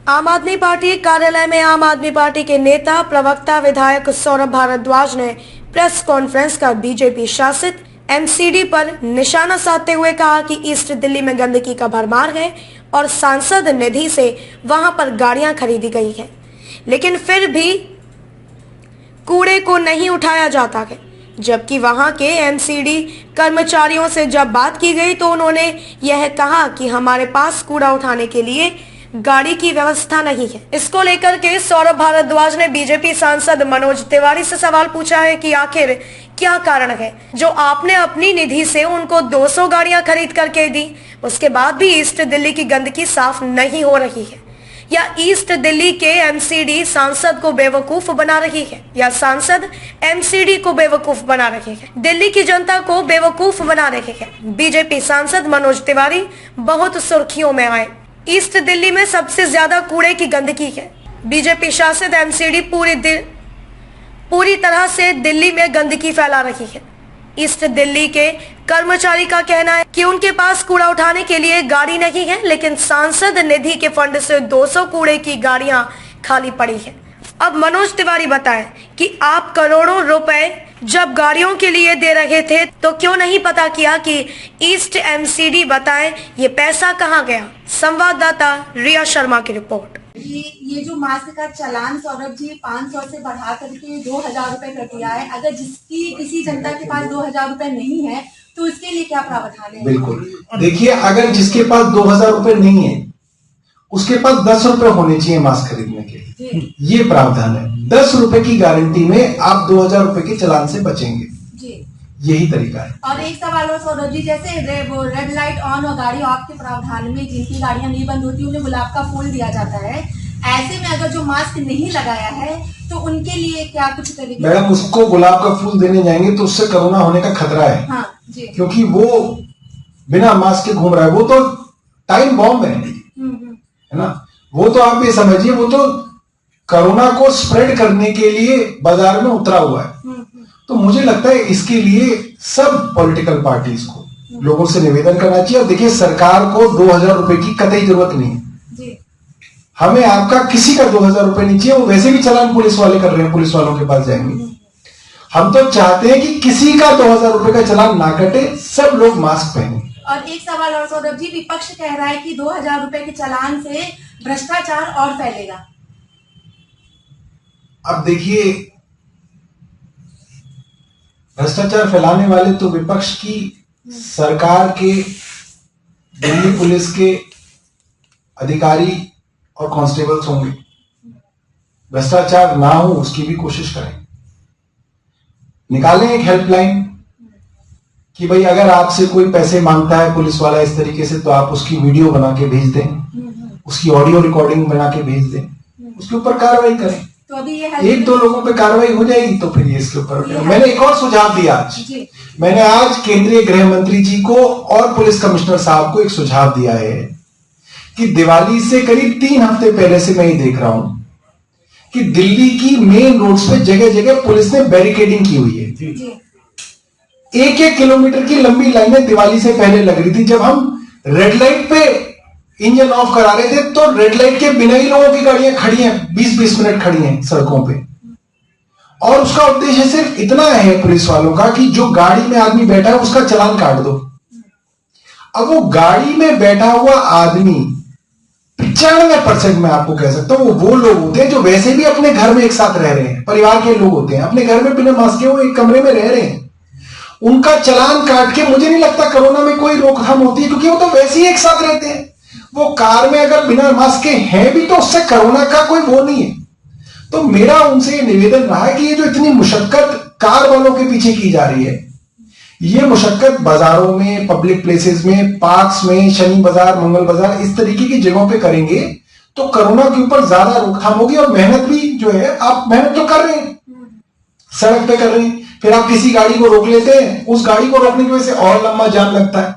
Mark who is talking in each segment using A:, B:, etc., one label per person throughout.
A: आम आदमी पार्टी कार्यालय में आम आदमी पार्टी के नेता प्रवक्ता विधायक सौरभ भारद्वाज ने प्रेस कॉन्फ्रेंस कर बीजेपी शासित एमसीडी पर निशाना साधते हुए कहा कि ईस्ट दिल्ली में गंदगी का भरमार है और सांसद निधि से वहां पर गाड़ियां खरीदी गई हैं, लेकिन फिर भी कूड़े को नहीं उठाया जाता है। जबकि वहां के एमसीडी कर्मचारियों से जब बात की गई तो उन्होंने यह कहा कि हमारे पास कूड़ा उठाने के लिए गाड़ी की व्यवस्था नहीं है। इसको लेकर के सौरभ भारद्वाज ने बीजेपी सांसद मनोज तिवारी से सवाल पूछा है कि आखिर क्या कारण है जो आपने अपनी निधि से उनको 200 गाड़ियां खरीद करके दी, उसके बाद भी ईस्ट दिल्ली की गंदगी साफ नहीं हो रही है, या ईस्ट दिल्ली के एमसीडी सांसद को बेवकूफ बना रही है, या सांसद एमसीडी को बेवकूफ बना रहे हैं, दिल्ली की जनता को बेवकूफ बना रहे हैं। बीजेपी सांसद मनोज तिवारी बहुत सुर्खियों में आए। ईस्ट दिल्ली में सबसे ज्यादा कूड़े की गंदगी है। बीजेपी शासित एमसीडी पूरी तरह से दिल्ली में गंदगी फैला रही है। ईस्ट दिल्ली के कर्मचारी का कहना है कि उनके पास कूड़ा उठाने के लिए गाड़ी नहीं है, लेकिन सांसद निधि के फंड से 200 कूड़े की गाड़ियां खाली पड़ी है। अब मनोज तिवारी बताएं कि आप करोड़ों रुपए जब गाड़ियों के लिए दे रहे थे तो क्यों नहीं पता किया कि ईस्ट एमसीडी बताएं ये पैसा कहां गया। संवाददाता रिया शर्मा की रिपोर्ट।
B: ये जो मास्क का चालान सौरभ जी 500 से बढ़ा करके 2000 रुपए कर दिया है, अगर किसी जनता के पास 2000 रुपए नहीं है तो इसके लिए क्या प्रावधान है?
C: बिल्कुल, देखिए, अगर जिसके पास 2000 रुपए नहीं है उसके पास 10 रुपए होने चाहिए मास्क खरीदने के लिए, ये प्रावधान है। 10 रुपए की गारंटी में आप 2000 रुपए के चालान से बचेंगे जी। यही तरीका है।
B: और एक सवाल और सौरभ जी, जैसे रेड लाइट ऑन और गाड़ी ऑफ के प्रावधान में जिनकी गाड़ियां नहीं बंद होती उन्हें गुलाब का फूल दिया जाता है, ऐसे में अगर जो मास्क नहीं लगाया है तो उनके लिए क्या कुछ तरीके?
C: मैडम, उसको गुलाब का फूल देने जाएंगे तो उससे कोरोना होने का खतरा है।
B: हाँ जी। क्योंकि
C: वो बिना मास्क के घूम रहा है, वो तो टाइम बॉम्ब है ना। वो तो आप ये समझिए, वो तो कोरोना को स्प्रेड करने के लिए बाजार में उतरा हुआ है। तो मुझे लगता है इसके लिए सब पॉलिटिकल पार्टीज को लोगों से निवेदन करना चाहिए। और देखिए, सरकार को 2000 रुपए की कतई जरूरत नहीं है। हमें आपका किसी का 2000 रुपए नहीं चाहिए। वो वैसे भी चालान पुलिस वाले कर रहे हैं, पुलिस वालों के पास जाएंगे। हम तो चाहते हैं कि किसी का 2000 रुपए का चालान ना कटे, सब लोग मास्क पहने।
B: और एक सवाल और सौरभ जी, विपक्ष कह रहा है कि 2000 रुपए के चालान से भ्रष्टाचार और फैलेगा।
C: अब देखिए, भ्रष्टाचार फैलाने वाले तो विपक्ष की सरकार के, दिल्ली पुलिस के अधिकारी और कांस्टेबल्स होंगे। भ्रष्टाचार ना हो उसकी भी कोशिश करें। निकालें एक हेल्पलाइन कि भाई अगर आपसे कोई पैसे मांगता है पुलिस वाला इस तरीके से, तो आप उसकी वीडियो बना के भेज दें, उसकी ऑडियो रिकॉर्डिंग बना के भेज दें, उसके ऊपर कार्रवाई करें।
B: तो अभी ये
C: एक दो लोगों पे कार्रवाई हो जाएगी तो फिर ये इसके ऊपर। मैंने एक और सुझाव दिया मैंने आज केंद्रीय गृह मंत्री जी को और पुलिस कमिश्नर साहब को एक सुझाव दिया है कि दिवाली से करीब 3 हफ्ते पहले से मैं ये देख रहा हूं कि दिल्ली की मेन रोड्स पे जगह जगह पुलिस ने बैरिकेडिंग की हुई है। 1-1 किलोमीटर की लंबी लाइनें दिवाली से पहले लग रही थी। जब हम रेड लाइट पे इंजन ऑफ करा रहे थे तो रेड लाइट के बिना ही लोगों की गाड़ियां खड़ी हैं, 20-20 मिनट खड़ी हैं सड़कों पे। और उसका उद्देश्य सिर्फ इतना है पुलिस वालों का कि जो गाड़ी में आदमी बैठा है उसका चालान काट दो। अब वो गाड़ी में बैठा हुआ आदमी 95% मैं आपको कह सकता हूं वो लोग होते हैं जो वैसे भी अपने घर में एक साथ रह रहे हैं, परिवार के लोग होते हैं, अपने घर में बिना मास्क के वो एक कमरे में रह रहे हैं। उनका चालान काट के मुझे नहीं लगता कोरोना में कोई रोकथाम होती है, क्योंकि वो तो वैसे ही एक साथ रहते हैं। वो कार में अगर बिना मास्क के हैं भी तो उससे कोरोना का कोई वो नहीं है। तो मेरा उनसे ये निवेदन रहा है कि ये जो इतनी मुशक्कत कार वालों के पीछे की जा रही है, ये मुशक्कत बाजारों में, पब्लिक प्लेसेस में, पार्क्स में, शनि बाजार, मंगल बाजार, इस तरीके की जगहों पे करेंगे तो कोरोना के ऊपर ज्यादा रोकथाम होगी। और मेहनत भी जो है, आप मेहनत तो कर रहे हैं, सड़क पे कर रहे हैं, फिर आप किसी गाड़ी को रोक लेते हैं, उस गाड़ी को रोकने की वजह से और लंबा जाम लगता है।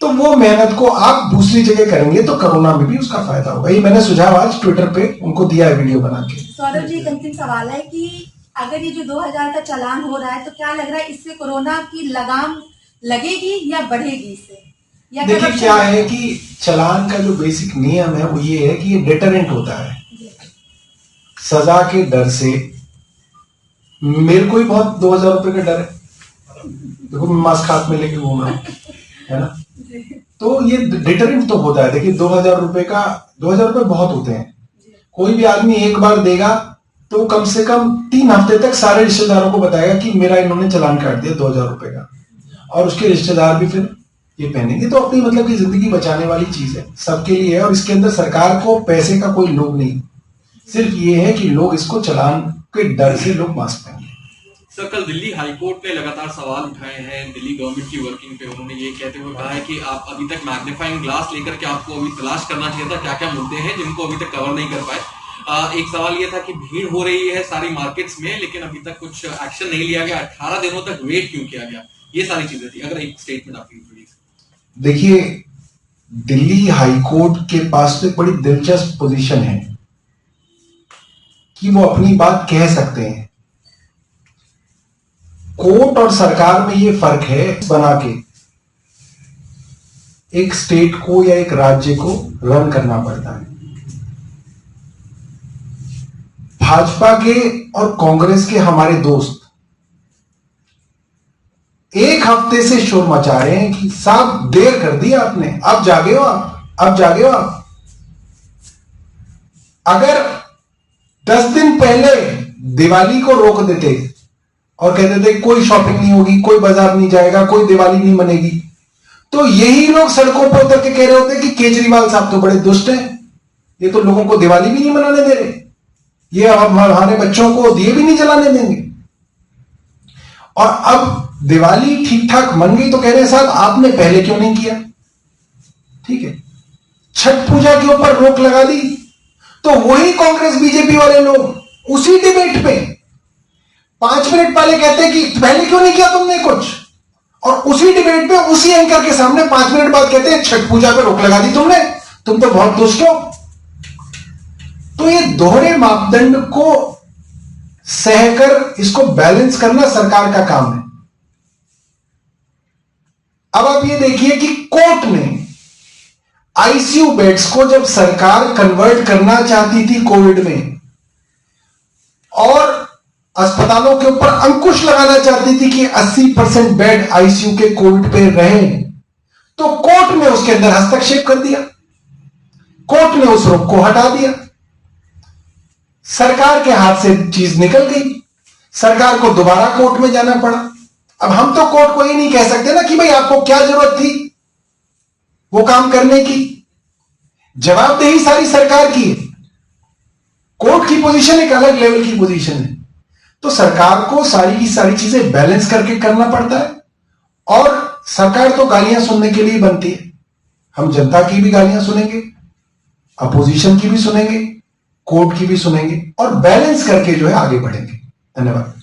C: तो वो मेहनत को आप दूसरी जगह करेंगे तो कोरोना में भी उसका फायदा होगा। ये मैंने सुझाव आज ट्विटर पे उनको दिया है, वीडियो बना के।
B: सौरभ जी, अंतिम सवाल है कि अगर ये जो 2000 का चालान हो रहा है तो क्या लग रहा है इससे कोरोना की लगाम लगेगी या बढ़ेगी इससे? या
C: देखिए
B: corruption
C: क्या है कि चालान का जो बेसिक नियम है वो ये है कि ये डिटरेंट होता है, सजा के डर से। मेरे को ही बहुत 2000 रुपए का डर है, देखो मैं मास्क हाथ में लेके घूम रहा हूं, है ना। तो ये डिटरेंट तो होता है। देखिए 2000 रुपए का, 2000 रुपए बहुत होते हैं। कोई भी आदमी एक बार देगा तो कम से कम 3 हफ्ते तक सारे रिश्तेदारों को बताएगा कि मेरा इन्होंने चालान काट दिया 2000 रुपए का, और उसके रिश्तेदार भी फिर ये पहनेंगे। तो अपनी मतलब की जिंदगी बचाने वाली चीज है, सबके लिए है। और इसके अंदर सरकार को पैसे का कोई लोभ नहीं, सिर्फ ये है कि लोग इसको चालान के डर से लोग मास्क पहने।
D: सर, कल दिल्ली हाईकोर्ट ने लगातार सवाल उठाए हैं दिल्ली गवर्नमेंट की वर्किंग पे। उन्होंने ये कहते हुए कहा है कि आप अभी तक मैग्नीफाइंग ग्लास लेकर के आपको अभी तलाश करना चाहिए था क्या क्या मुद्दे हैं जिनको अभी तक कवर नहीं कर पाए। एक सवाल ये था कि भीड़ हो रही है सारी मार्केट्स में, लेकिन अभी तक कुछ एक्शन नहीं लिया गया। 18 दिनों तक वेट क्यों किया गया? ये सारी चीजें थी। अगर एक स्टेटमेंट आप प्लीज।
C: देखिए दिल्ली हाईकोर्ट के पास तो एक बड़ी दिलचस्प पोजीशन है कि वो अपनी बात कह सकते हैं। कोर्ट और सरकार में ये फर्क है बना के एक स्टेट को या एक राज्य को रन करना पड़ता है। भाजपा के और कांग्रेस के हमारे दोस्त एक हफ्ते से शोर मचा रहे हैं कि साहब देर कर दिया आपने, अब जागे हो आप, अब जागे हो आप। अगर 10 दिन पहले दिवाली को रोक देते और कहते थे कोई शॉपिंग नहीं होगी, कोई बाजार नहीं जाएगा, कोई दिवाली नहीं मनेगी, तो यही लोग सड़कों पर उतर के कह रहे होते कि केजरीवाल साहब तो बड़े दुष्ट हैं, ये तो लोगों को दिवाली भी नहीं मनाने दे रहे, ये अब हमारे बच्चों को दिए भी नहीं जलाने देंगे। और अब दिवाली ठीक ठाक मन गई तो कह रहे हैं साहब आपने पहले क्यों नहीं किया। ठीक है, छठ पूजा के ऊपर रोक लगा दी तो वही कांग्रेस बीजेपी वाले लोग उसी डिबेट पे 5 मिनट पहले कहते हैं कि पहले क्यों नहीं किया तुमने कुछ, और उसी डिबेट पे उसी एंकर के सामने 5 मिनट बाद कहते हैं छठ पूजा पे रोक लगा दी तुमने, तुम तो बहुत दुष्ट हो। तो ये दोहरे मापदंड को सहकर इसको बैलेंस करना सरकार का काम है। अब आप ये देखिए कि कोर्ट में आईसीयू बेड्स को जब सरकार कन्वर्ट करना चाहती थी कोविड में और अस्पतालों के ऊपर अंकुश लगाना चाहती थी कि 80% बेड आईसीयू के कोविड पे रहे, तो कोर्ट ने उसके अंदर हस्तक्षेप कर दिया, कोर्ट ने उस रोक को हटा दिया, सरकार के हाथ से चीज निकल गई, सरकार को दोबारा कोर्ट में जाना पड़ा। अब हम तो कोर्ट को ये नहीं कह सकते ना कि भाई आपको क्या जरूरत थी वो काम करने की, जवाबदेही सारी सरकार की है। कोर्ट की पोजीशन एक अलग लेवल की पोजीशन है, तो सरकार को सारी की सारी चीजें बैलेंस करके करना पड़ता है। और सरकार तो गालियां सुनने के लिए बनती है, हम जनता की भी गालियां सुनेंगे, अपोजिशन की भी सुनेंगे, कोर्ट की भी सुनेंगे और बैलेंस करके जो है आगे बढ़ेंगे। धन्यवाद।